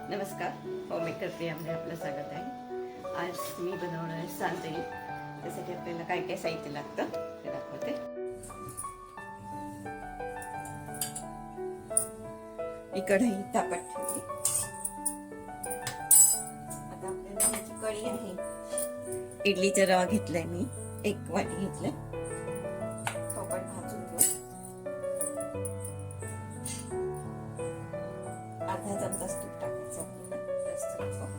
नमस्कार, होममेकर प्रियामध्ये आपलं स्वागत आहे. आज मी बनवणार आहे सांजणी. त्यासाठी आपल्याला काय काय साहित्य लागतं ते दाखवते. ही कढई तापत ठेवली. आता आपल्याला ह्याची कढी आहे. इडलीचा रवा घेतलाय मी, 1 वाटी घेतलाय. तो पण भाजून घेऊ. अर्धा चमचा तूप टाकायचं आपल्याला, जास्त नको.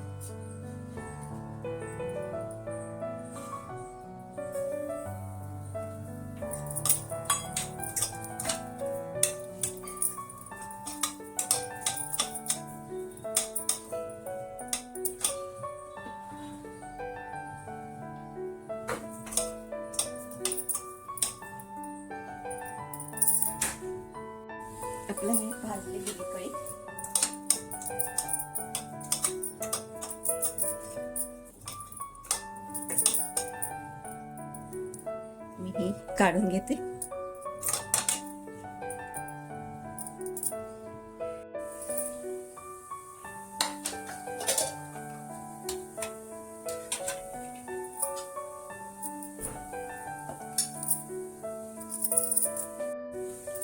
आपलं हे भाजलेली कढी मी ही काढून घेते.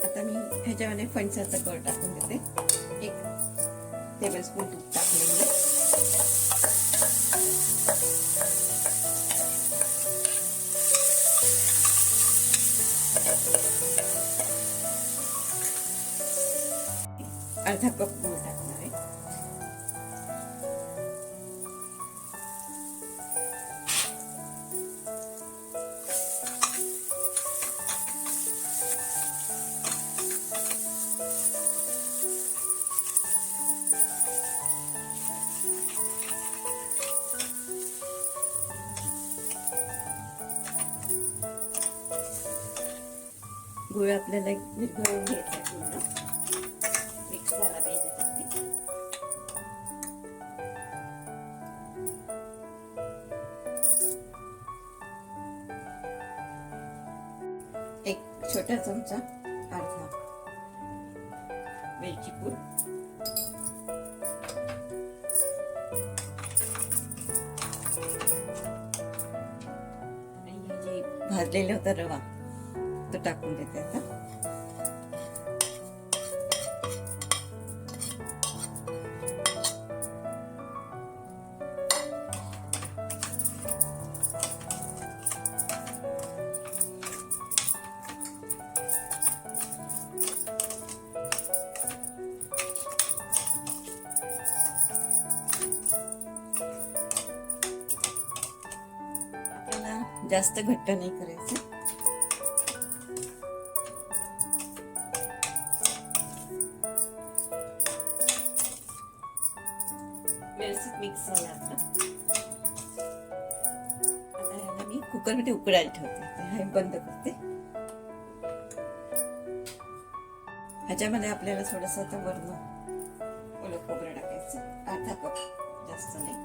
आता मी ह्याच्यामध्ये फणसाचा गर टाकून देते. 1 टेबलस्पून तूप टाकलेलं. अर्धा कप गूळ टाकणार आहे. गूळ आपल्याला विरघळून घ्यायचा पूर्ण. मिक्स झाला पाहिजे त्यामध्ये. एक छोटा चमचा अर्धा वेलची पूड, आणि हे जे भाजलेला होता रवा तो टाकून देते आता. आपल्याला जास्त घट्ट नाही करायचं. व्यवस्थित मिक्स झाला आता. आता ह्याला मी कुकरमध्ये उकडायला ठेवते. हे बंद करते. ह्याच्यामध्ये आपल्याला थोडंसं आता वरण ओलं खोबरं टाकायचं, अर्धा कप, जास्त नाही.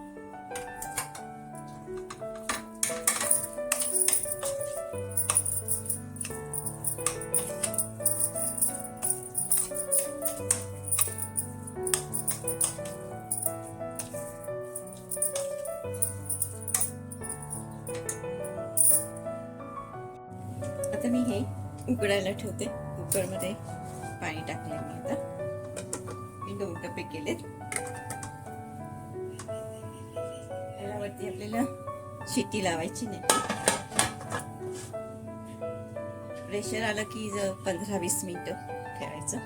आता मी हे उकडायला ठेवते. कुकरमध्ये पाणी टाकले मी. आता मी 2 टप्पे केलेत. यावरती आपल्याला शिट्टी लावायची नाही. प्रेशर आलं की 15-20 मिनिटं ठेवायचं.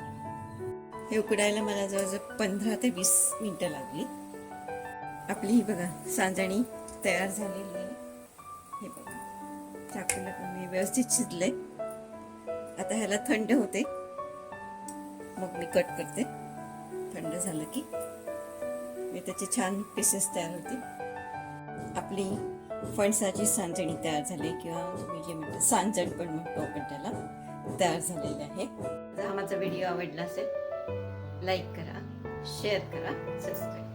हे उकडायला मला जवळजवळ 15 ते 20 मिनिटं लागली. आपली ही बघा सांजणी तयार झालेली आहे. हे बघा, चाकूला पण मी व्यवस्थित शिजले. आता ह्याला थंड होते, मग मी कट करते. थंड झालं की मी त्याचे छान पीसेस तयार होते. आपली फणसाची सांजणी तयार झाली, किंवा मी जे म्हणते सांजण पण म्हणतो आपण त्याला, तयार झालेलं आहे. जर हा माझा व्हिडिओ आवडला असेल, लाईक करा, शेअर करा, सबस्क्राईब